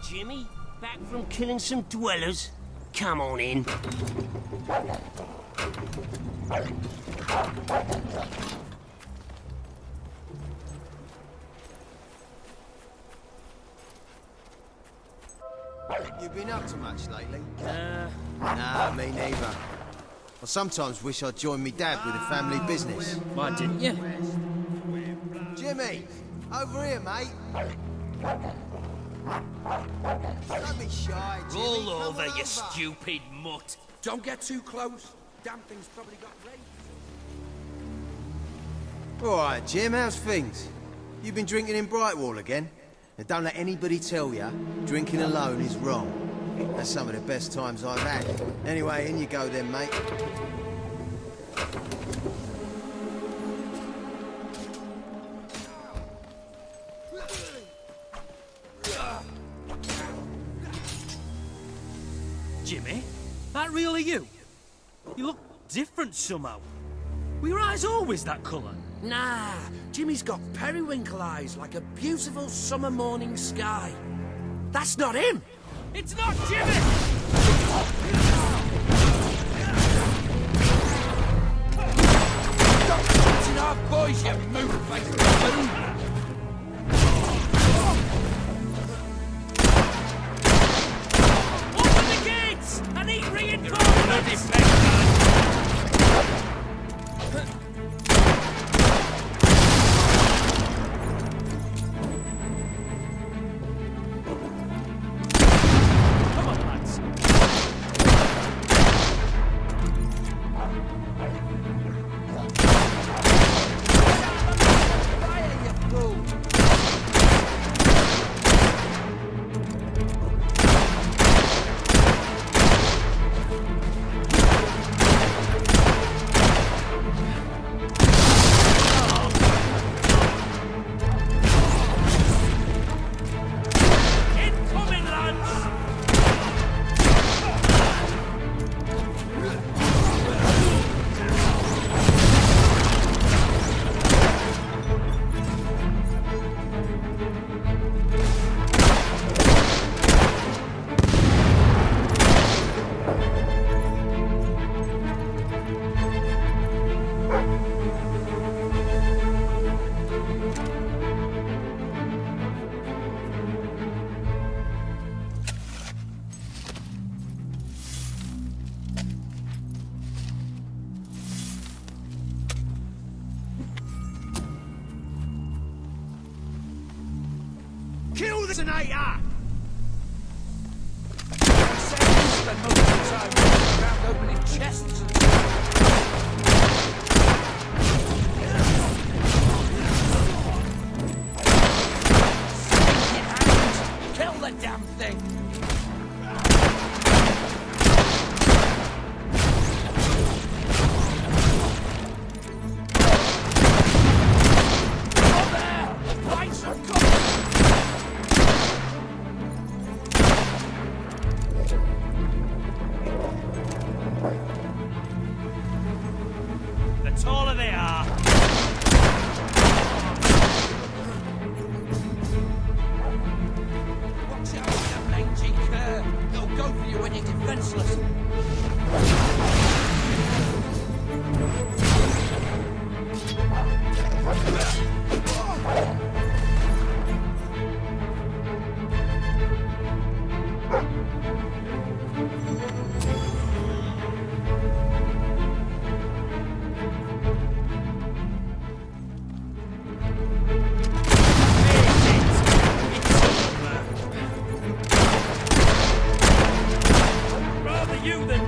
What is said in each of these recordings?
Jimmy? Back from killing some dwellers? Come on in. You been up to much lately? Nah, me neither. I sometimes wish I'd joined me dad with a family business. Why didn't you? Jimmy! Over here, mate! Don't be shy, Jimmy. Roll Come over, on you stupid mutt. Don't get too close. Damn thing's probably got rabies. Alright, Jim, how's things? You been drinking in Brightwall again? Now don't let anybody tell you drinking alone is wrong. That's some of the best times I've had. Anyway, in you go then, mate. Jimmy? That really you? You look different somehow. Were your eyes always that colour? Nah, Jimmy's got periwinkle eyes like a beautiful summer morning sky. That's not him! It's not Jimmy! Stop shooting our boys, you moon-faced buffoon! Open the gates! I need reinforcements! Come on, lads. Fire, you fool! Incoming, lads! Kill this nator! You spend most of the time walking around opening chests and... Stinking hound! Kill the damn thing! Up there! Find some cover! The taller they are, Watch out with that mangy cur! They'll go for you when you're defenseless! rather you than...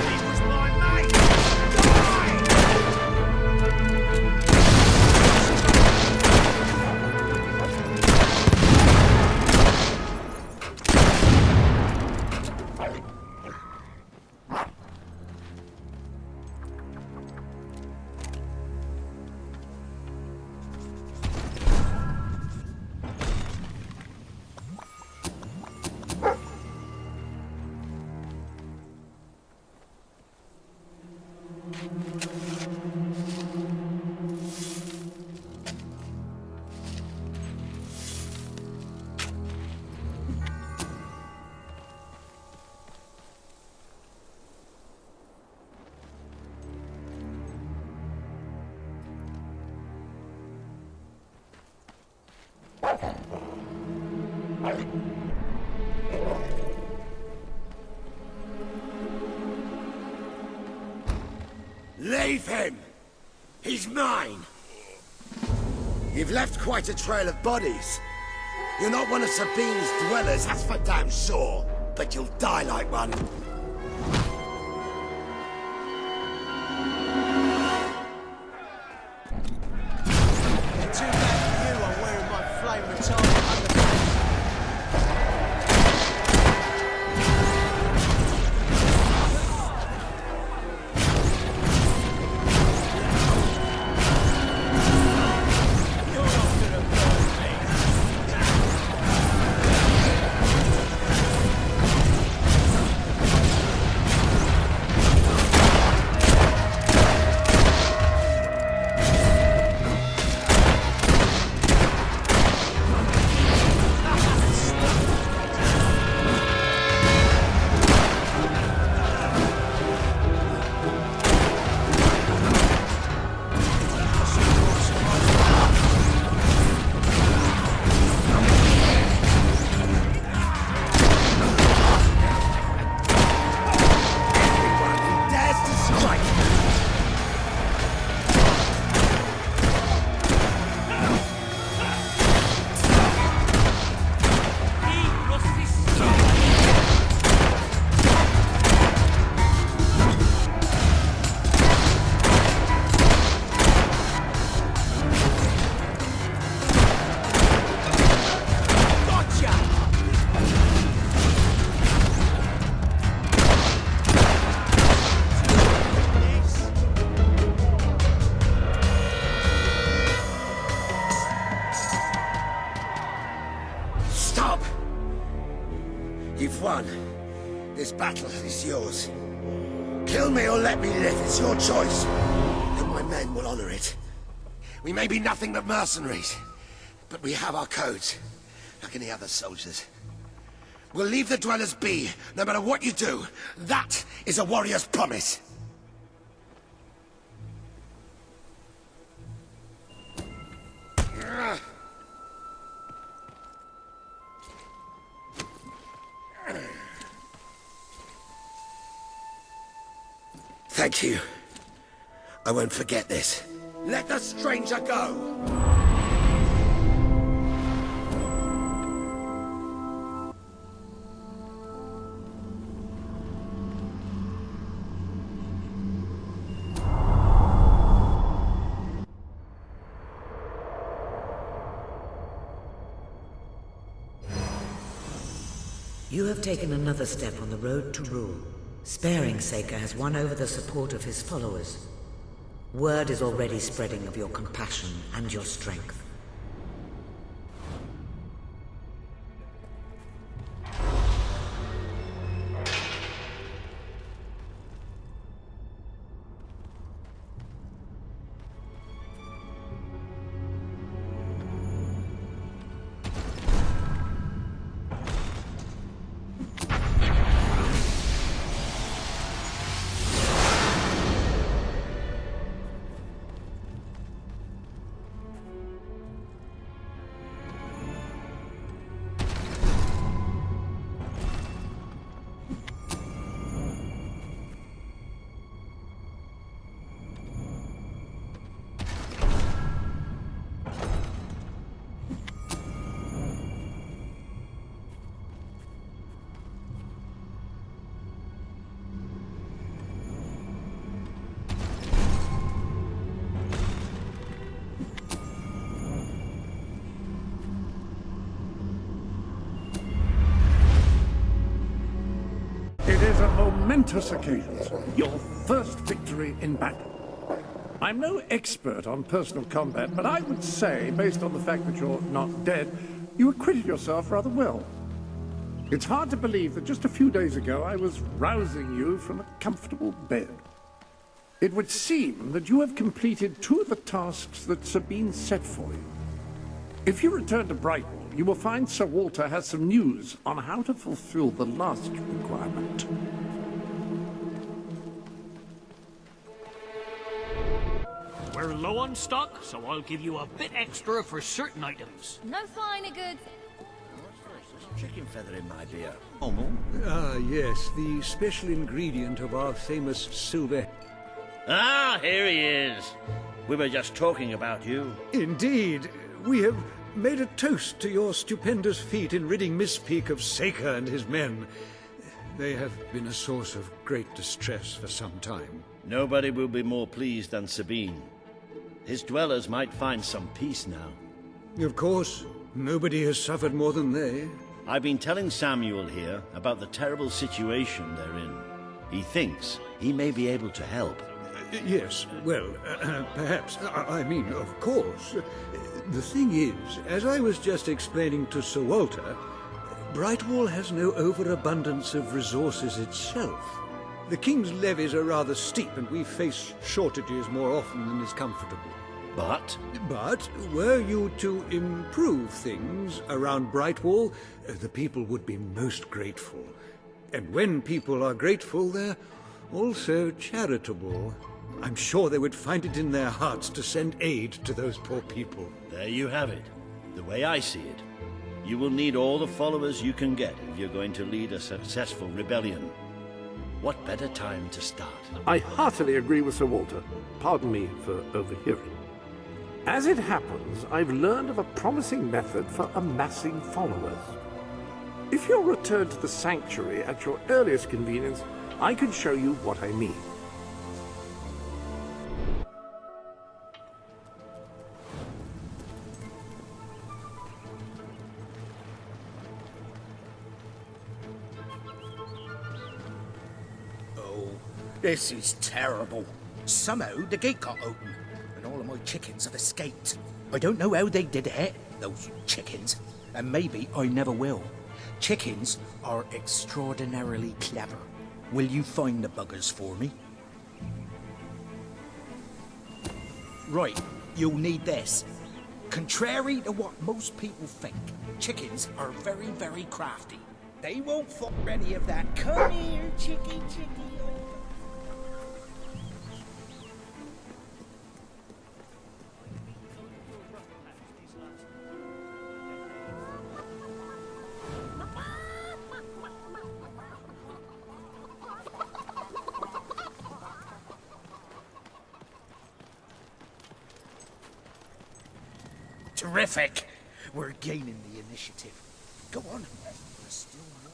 He was my mate! Die! Leave him! He's mine! You've left quite a trail of bodies. You're not one of Sabine's dwellers, that's for damn sure. But you'll die like one. Too bad for you, I'm wearing my flame retardant underpants. You're not gonna burn me. Anyone who dares to strike me. Stop! You've won. This battle is yours. Kill me or let me live, it's your choice. And my men will honor it. We may be nothing but mercenaries, but we have our codes, like any other soldiers. We'll leave the dwellers be, no matter what you do. That is a warrior's promise. Thank you. I won't forget this. Let the stranger go! You have taken another step on the road to rule. Sparing Saker has won over the support of his followers. Word is already spreading of your compassion and your strength. It is a momentous occasion, sir. Your first victory in battle. I'm no expert on personal combat, but I would say, based on the fact that you're not dead, you acquitted yourself rather well. It's hard to believe that just a few days ago I was rousing you from a comfortable bed. It would seem that you have completed two of the tasks that Sabine set for you. If you return to Brightwall, you will find Sir Walter has some news on how to fulfill the last requirement. We're low on stock, so I'll give you a bit extra for certain items. No finer goods. Chicken feather in my beer. Ah, yes, the special ingredient of our famous silver. Ah, here he is. We were just talking about you. Indeed, we have made a toast to your stupendous feat in ridding Miss Peak of Saker and his men. They have been a source of great distress for some time. Nobody will be more pleased than Sabine. His dwellers might find some peace now. Of course, nobody has suffered more than they. I've been telling Samuel here about the terrible situation they're in. He thinks he may be able to help. Yes, well, perhaps. I mean, of course. The thing is, as I was just explaining to Sir Walter, Brightwall has no overabundance of resources itself. The King's levies are rather steep, and we face shortages more often than is comfortable. But But were you to improve things around Brightwall, the people would be most grateful. And when people are grateful, they're also charitable. I'm sure they would find it in their hearts to send aid to those poor people. there you have it. The way I see it, you will need all the followers you can get if you're going to lead a successful rebellion. What better time to start? I heartily agree with Sir Walter. Pardon me for overhearing. As it happens, I've learned of a promising method for amassing followers. If you'll return to the sanctuary at your earliest convenience, I can show you what I mean. This is terrible. Somehow the gate got open, and all of my chickens have escaped. I don't know how they did it, those chickens, and maybe I never will. Chickens are extraordinarily clever. Will you find the buggers for me? Right, you'll need this. Contrary to what most people think, chickens are very, very crafty. They won't fall for any of that. Come here, chicky, chicky. Terrific! We're gaining the initiative. Go on. There's still more.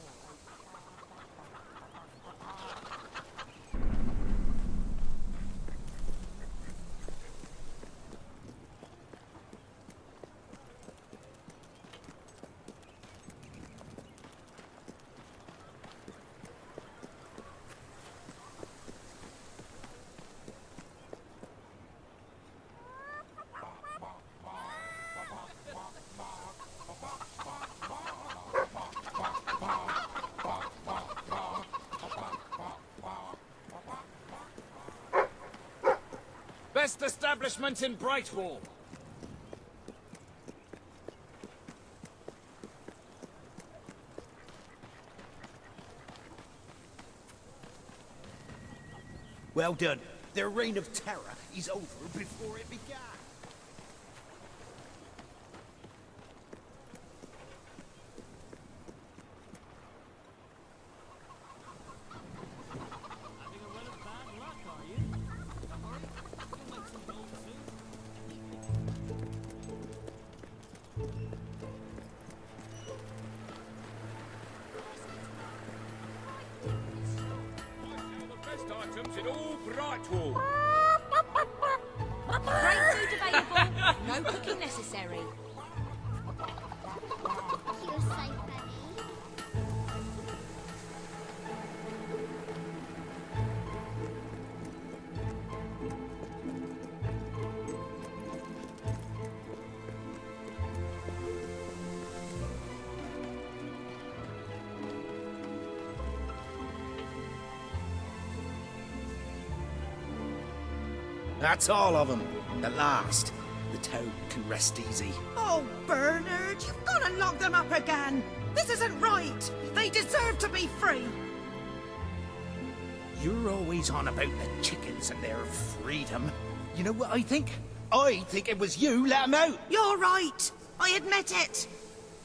Best establishment in Brightwall. Well done. Their reign of terror is over before it began. Items in all Brightwall. Great food available, no cooking necessary. You're so funny. That's all of them. At last, the town can rest easy. Oh, Bernard, you've got to lock them up again. This isn't right. They deserve to be free. You're always on about the chickens and their freedom. You know what I think? I think it was you let them out. You're right. I admit it.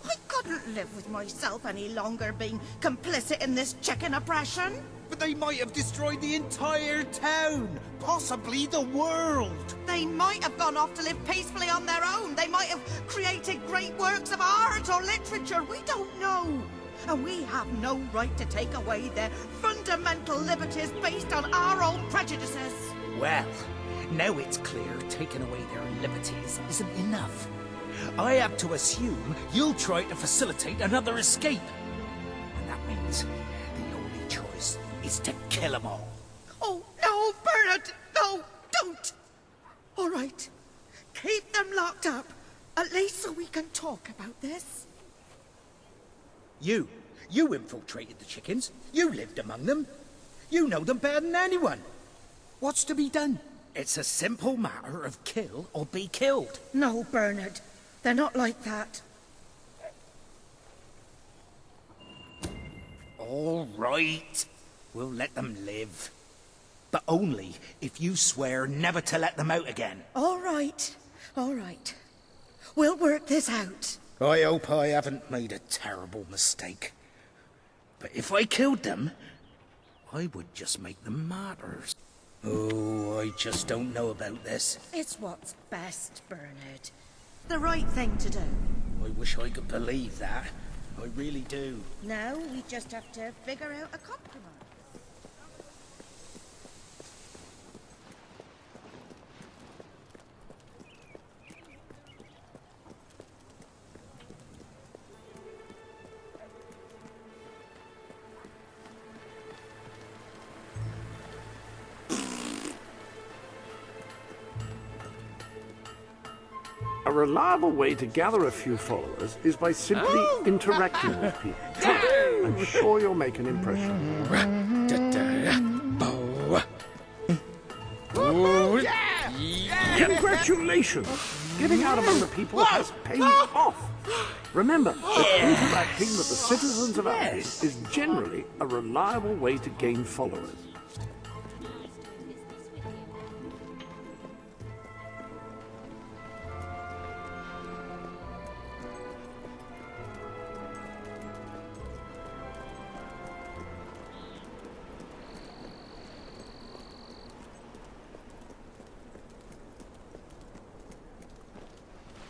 I couldn't live with myself any longer being complicit in this chicken oppression. But they might have destroyed the entire town, possibly the world. They might have gone off to live peacefully on their own. They might have created great works of art or literature. We don't know. And we have no right to take away their fundamental liberties based on our own prejudices. Well, now it's clear taking away their liberties isn't enough. I have to assume you'll try to facilitate another escape. And that means the only choice is to kill them all. Oh, no, Bernard! No, don't! All right. Keep them locked up. At least so we can talk about this. You infiltrated the chickens. You lived among them. You know them better than anyone. What's to be done? It's a simple matter of kill or be killed. No, Bernard. They're not like that. All right. We'll let them live. But only if you swear never to let them out again. All right. All right. We'll work this out. I hope I haven't made a terrible mistake. But if I killed them, I would just make them martyrs. Oh, I just don't know about this. It's what's best, Bernard. The right thing to do. I wish I could believe that. I really do. Now we just have to figure out a compromise. A reliable way to gather a few followers is by simply interacting with people. I'm sure you'll make an impression. Congratulations! Getting out among the people has paid off. Remember that interacting with the citizens of Albion is generally a reliable way to gain followers.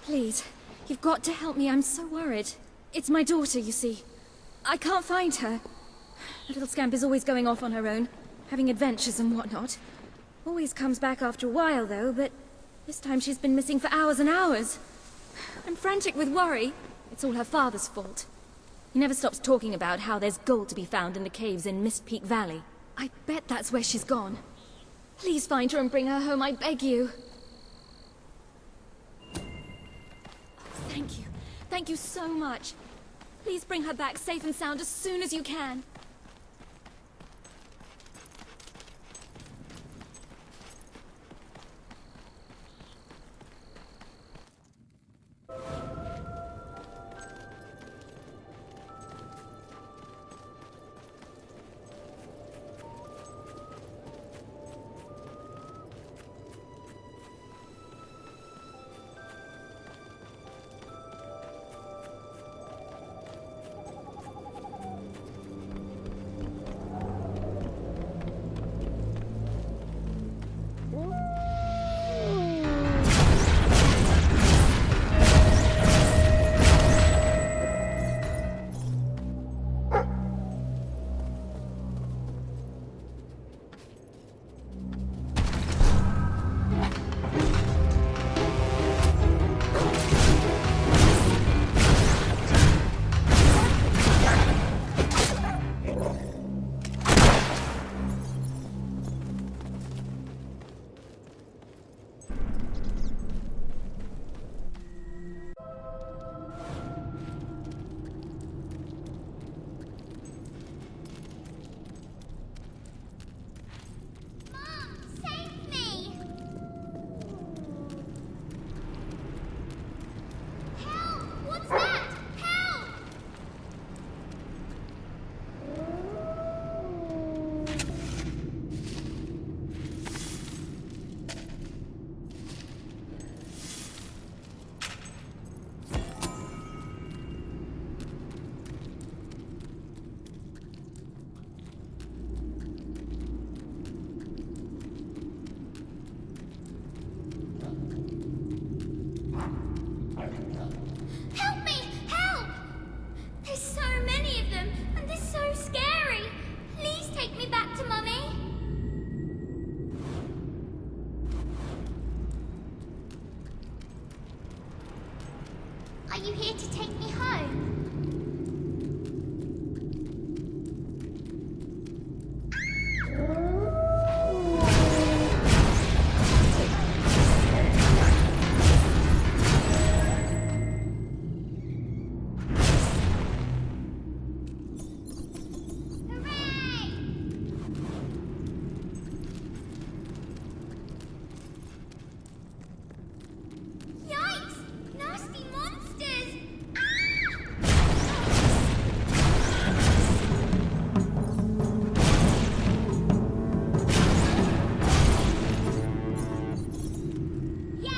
Please, you've got to help me. I'm so worried. It's my daughter, you see. I can't find her. The little scamp is always going off on her own, having adventures and whatnot. Always comes back after a while, though, but this time she's been missing for hours and hours. I'm frantic with worry. It's all her father's fault. He never stops talking about how there's gold to be found in the caves in Mist Peak Valley. I bet that's where she's gone. Please find her and bring her home, I beg you. Thank you. Thank you so much. Please bring her back safe and sound as soon as you can. Are you here to take me home? Yikes! Nasty monsters! Yeah!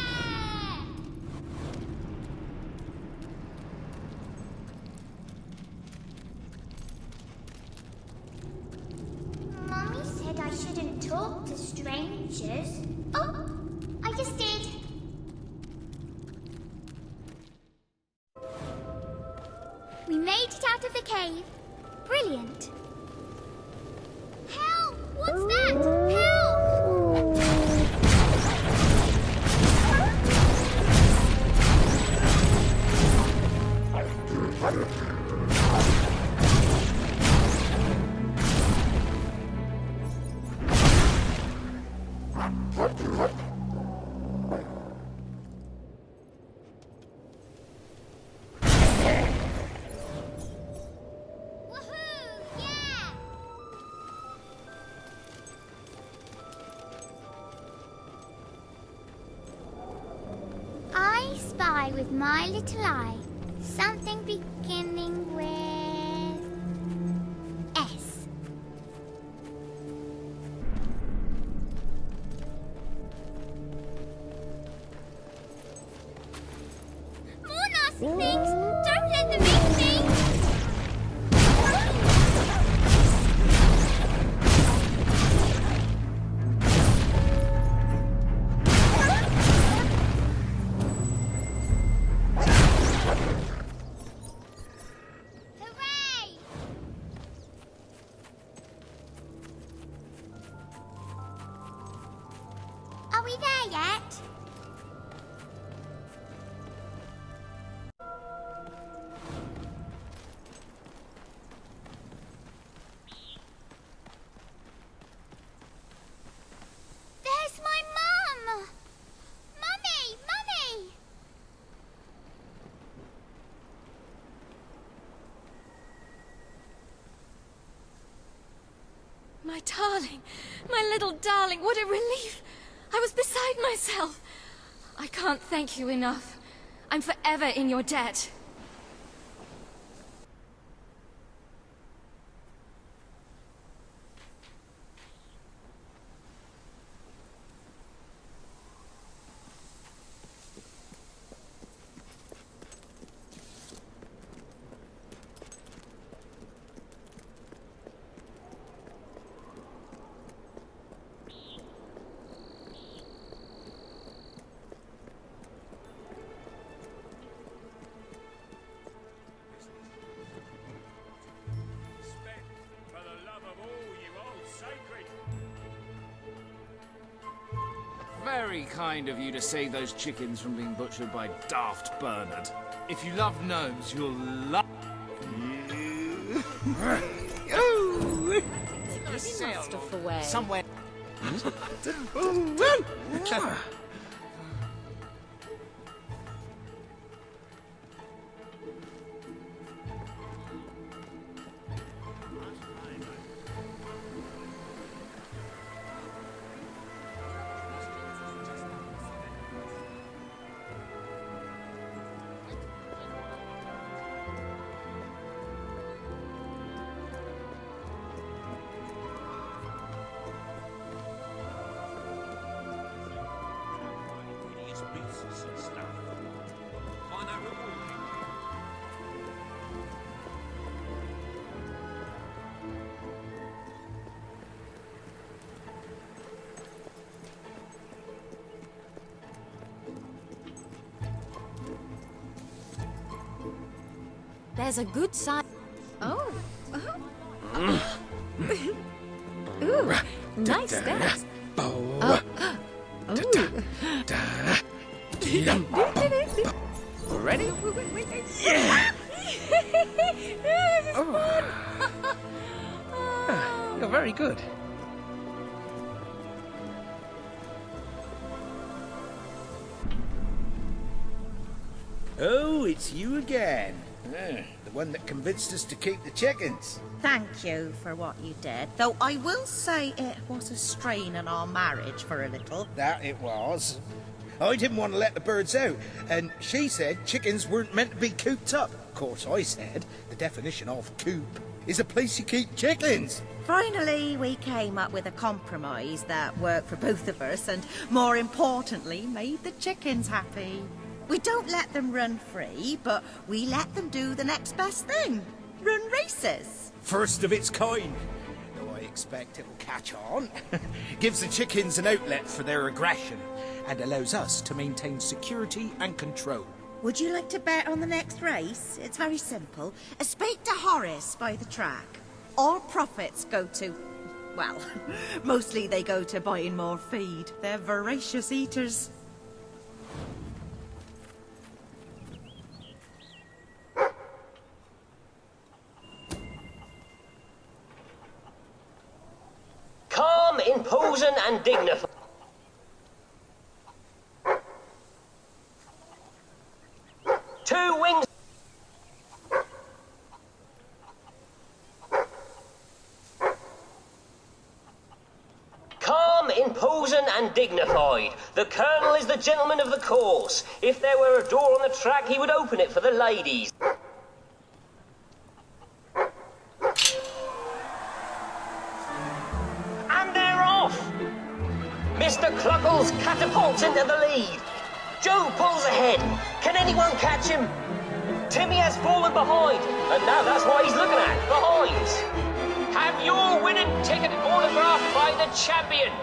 Mommy said I shouldn't talk to strangers. Oh, I just did. We made it out of the cave. Brilliant. Help! What's that? Help! Woohoo! Yeah! I spy with my little eye something beginning with S. More nasty things! Don't let them eat me! Hooray! Are we there yet? There's my mum! Mummy! Mummy! My darling, my little darling, what a relief! I was beside myself. I can't thank you enough. I'm forever in your debt. Spend for the love of all you old sacred. Very kind of you to save those chickens from being butchered by Daft Bernard. If you love gnomes, you'll love... Stuff away. Somewhere... There's a good side. Oh. Ooh, nice steps. ready? Yeah! Oh. You're very good. Oh, it's you again. The one that convinced us to keep the chickens. Thank you for what you did, though I will say it was a strain on our marriage for a little. That it was. I didn't want to let the birds out, and she said chickens weren't meant to be cooped up. Of course, I said the definition of coop is a place you keep chickens. Finally, we came up with a compromise that worked for both of us and, more importantly, made the chickens happy. We don't let them run free, but we let them do the next best thing. Run races. First of its kind. Though I expect it'll catch on. Gives the chickens an outlet for their aggression and allows us to maintain security and control. Would you like to bet on the next race? It's very simple. Speak to Horace by the track. All profits go to... well, mostly they go to buying more feed. They're voracious eaters. Calm, imposing, and dignified. Two wings. Calm, imposing, and dignified. The Colonel is the gentleman of the course. If there were a door on the track, he would open it for the ladies. Mr. Cluckles catapults into the lead. Joe pulls ahead. Can anyone catch him? Timmy has fallen behind, and now that's what he's looking at, behind. Have your winning ticket autographed by the champion.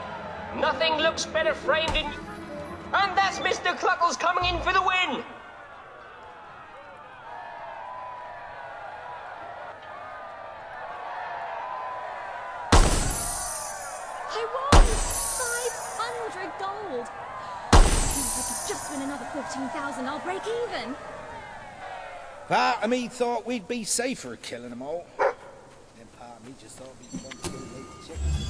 Nothing looks better framed in... And that's Mr. Cluckles coming in for the win. Gold. If I could just win another 14,000, I'll break even. Part of me thought we'd be safer killing them all. Then part of me just thought it'd be fun to kill loads of chickens.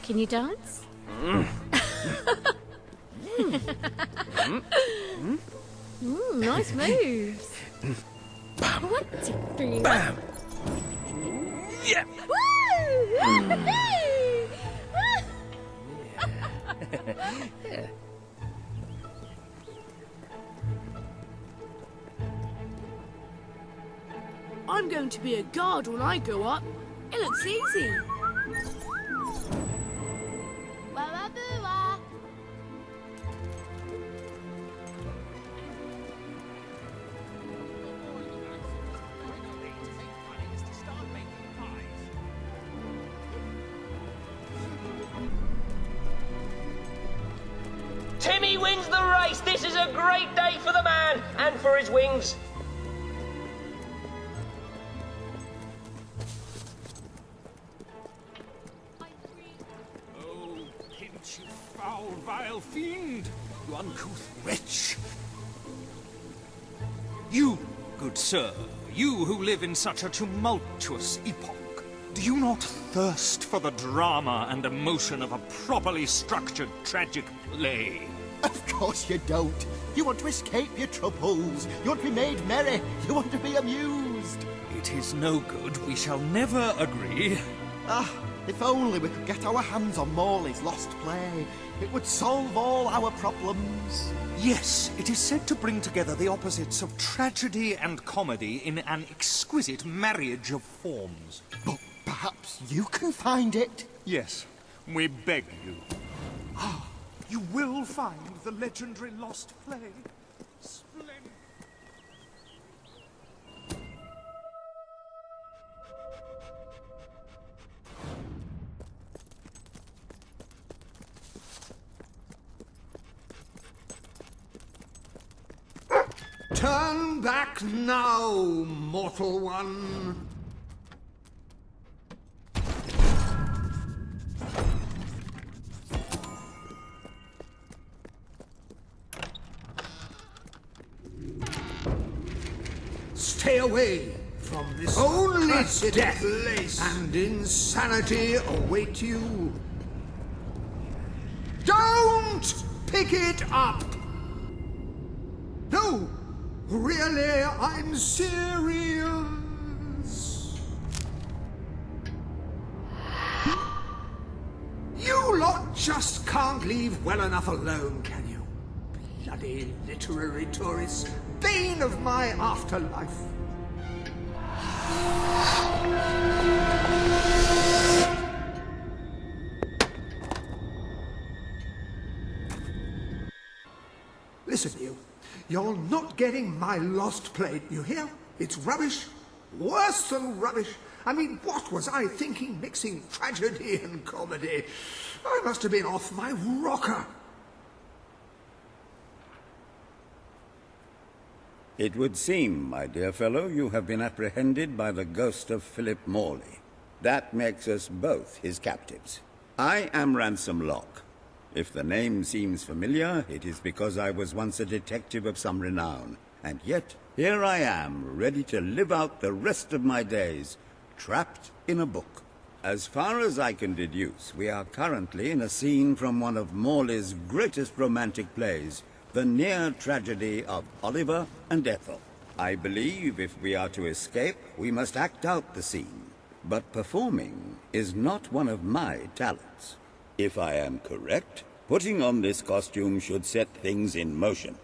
Can you dance? Nice moves. Bam. 1, 2, 3. Bam. Yeah. Woo! Yeah. I'm going to be a guard when I grow up. It looks easy. Timmy wins the race. This is a great day for the man and for his wings. Oh, pinch, you foul, vile fiend! You uncouth wretch! You, good sir, you who live in such a tumultuous epoch, do you not thirst for the drama and emotion of a properly structured tragic play? Of course you don't. You want to escape your troubles. You want to be made merry. You want to be amused. It is no good. We shall never agree. Ah, if only we could get our hands on Morley's lost play. It would solve all our problems. Yes, it is said to bring together the opposites of tragedy and comedy in an exquisite marriage of forms. But perhaps you can find it? Yes, we beg you. Ah, you will find the legendary lost play. Splendid. Turn back now, mortal one. Stay away from this only death place, and insanity await you. Don't pick it up! No, really, I'm serious. You lot just can't leave well enough alone, can you? Bloody literary tourists, bane of my afterlife. Listen, you're not getting my lost plate, you hear? It's rubbish. Worse than rubbish. I mean, what was I thinking mixing tragedy and comedy? I must have been off my rocker. It would seem, my dear fellow, you have been apprehended by the ghost of Philip Morley. That makes us both his captives. I am Ransom Locke. If the name seems familiar, it is because I was once a detective of some renown. And yet, here I am, ready to live out the rest of my days, trapped in a book. As far as I can deduce, we are currently in a scene from one of Morley's greatest romantic plays, the near tragedy of Oliver and Ethel. I believe if we are to escape, we must act out the scene. But performing is not one of my talents. If I am correct, putting on this costume should set things in motion.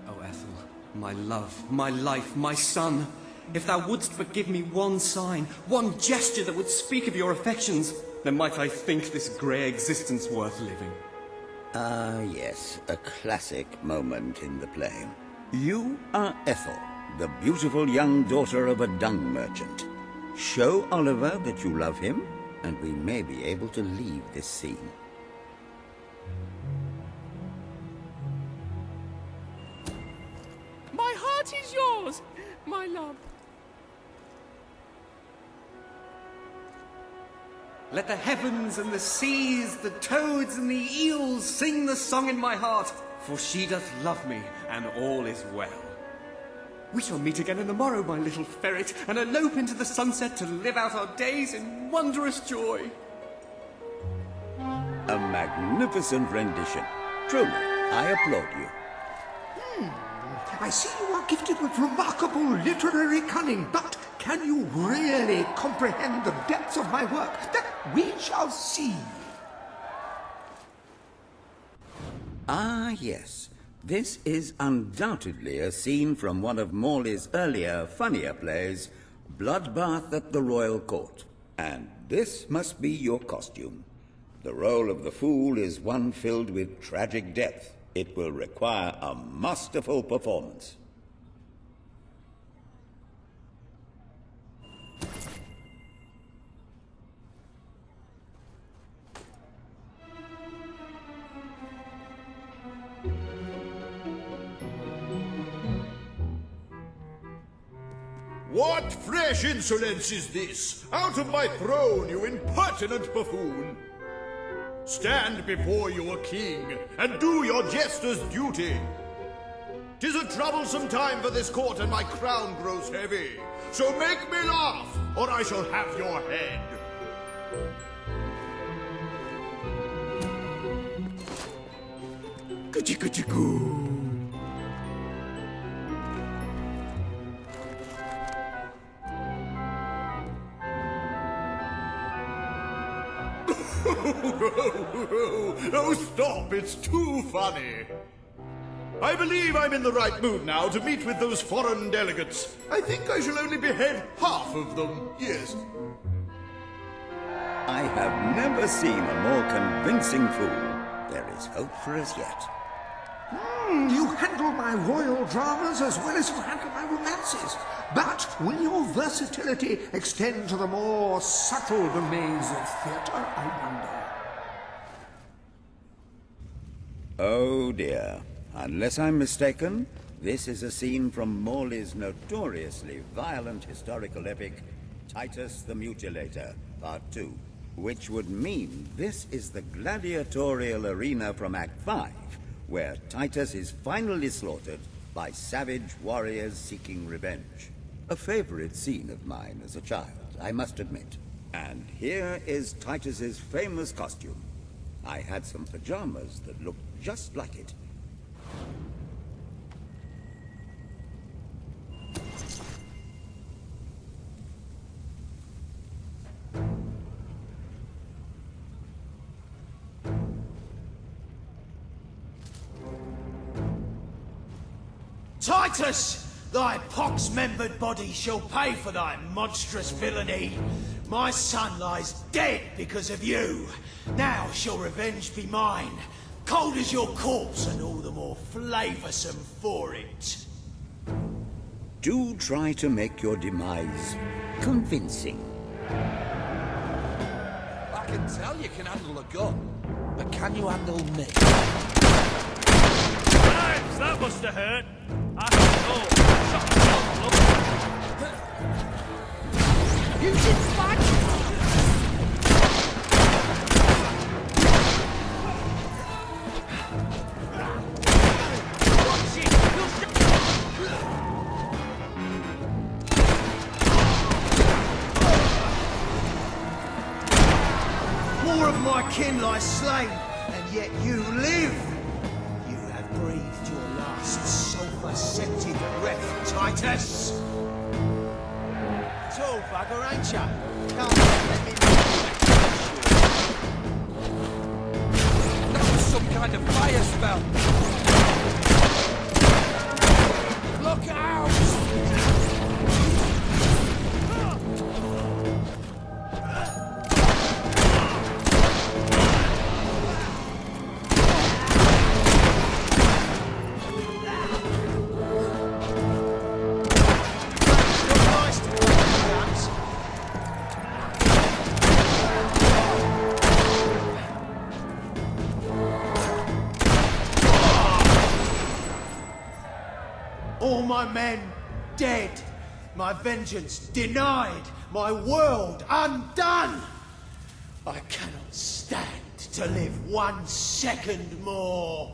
Oh, Ethel, my love, my life, my son. If thou wouldst but give me one sign, one gesture that would speak of your affections, then might I think this grey existence worth living. Ah, yes, a classic moment in the play. You are Ethel, the beautiful young daughter of a dung merchant. Show Oliver that you love him, and we may be able to leave this scene. My heart is yours, my love. Let the heavens and the seas, the toads and the eels sing the song in my heart, for she doth love me, and all is well. We shall meet again in the morrow, my little ferret, and elope into the sunset to live out our days in wondrous joy. A magnificent rendition. Truly, I applaud you. I see you are gifted with remarkable literary cunning, but can you really comprehend the depths of my work? That we shall see. Ah, yes. This is undoubtedly a scene from one of Morley's earlier, funnier plays, Bloodbath at the Royal Court. And this must be your costume. The role of the fool is one filled with tragic depth. It will require a masterful performance. What fresh insolence is this? Out of my throne, you impertinent buffoon! Stand before your king, and do your jester's duty. 'Tis a troublesome time for this court, and my crown grows heavy. So make me laugh, or I shall have your head. Goo-chee-goo-chee-goo. Oh, stop, it's too funny. I believe I'm in the right mood now to meet with those foreign delegates. I think I shall only behead half of them, yes. I have never seen a more convincing fool. There is hope for us yet. You handle my royal dramas as well as you handle my romances. But will your versatility extend to the more subtle domains of theatre, I wonder? Oh dear. Unless I'm mistaken, this is a scene from Morley's notoriously violent historical epic, Titus the Mutilator, Part 2. Which would mean this is the gladiatorial arena from Act 5, where Titus is finally slaughtered by savage warriors seeking revenge. A favorite scene of mine as a child, I must admit. And here is Titus's famous costume. I had some pajamas that looked just like it. Titus! Thy pox-membered body shall pay for thy monstrous villainy. My son lies dead because of you. Now shall revenge be mine. Cold as your corpse and all the more flavoursome for it. Do try to make your demise convincing. I can tell you can handle a gun, but can you handle me? Times, that must have hurt. You did fine! More of my kin lie slain, and yet you live. You have breathed your last sulphur-scented breath, Titus. Tall bugger, ain't ya? Come on, let me That was some kind of fire spell. Look out! all my men dead, my vengeance denied, my world undone. I cannot stand to live 1 second more.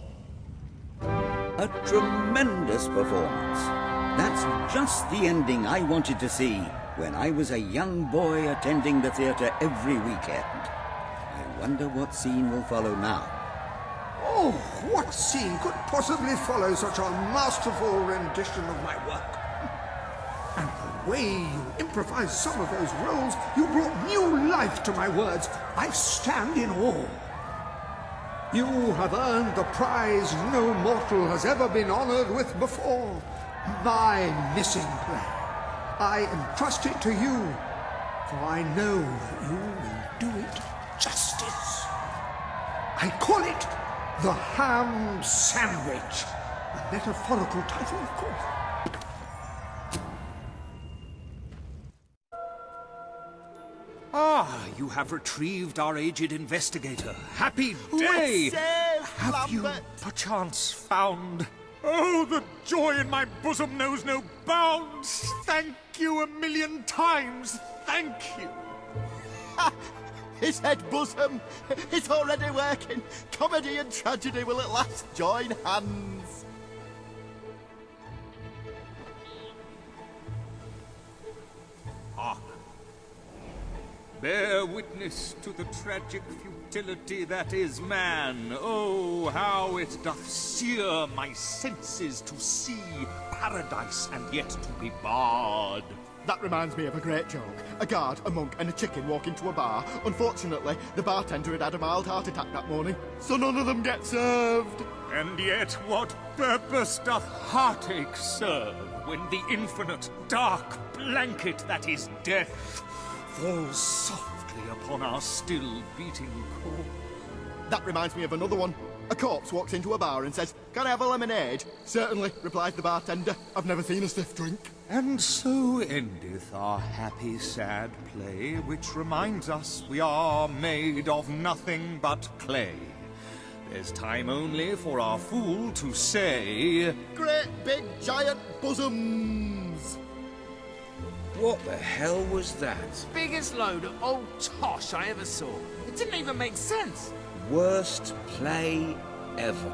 A tremendous performance. That's just the ending I wanted to see when I was a young boy attending the theatre every weekend. I wonder what scene will follow now. Oh, what scene could possibly follow such a masterful rendition of my work? And the way you improvised some of those roles, you brought new life to my words. I stand in awe. You have earned the prize no mortal has ever been honored with before. My missing play. I entrust it to you, for I know that you will do it justice. I call it The Ham Sandwich. A metaphorical title, of course. Ah, you have retrieved our aged investigator. Happy day! Have you perchance found... Oh, the joy in my bosom knows no bounds! Thank you 1,000,000 times! Thank you! His head bosom! It's already working! Comedy and tragedy will at last join hands! Hark! Bear witness to the tragic futility that is man. Oh, how it doth sear my senses to see paradise and yet to be barred. That reminds me of a great joke. A guard, a monk, and a chicken walk into a bar. Unfortunately, the bartender had had a mild heart attack that morning, so none of them get served. And yet what purpose doth heartache serve when the infinite dark blanket that is death falls softly upon our still beating core? That reminds me of another one. A corpse walks into a bar and says, "Can I have a lemonade?" "Certainly," replies the bartender. "I've never seen a stiff drink." And so endeth our happy, sad play, which reminds us we are made of nothing but clay. There's time only for our fool to say... Great big giant bosoms! What the hell was that? Biggest load of old tosh I ever saw. It didn't even make sense. Worst play ever.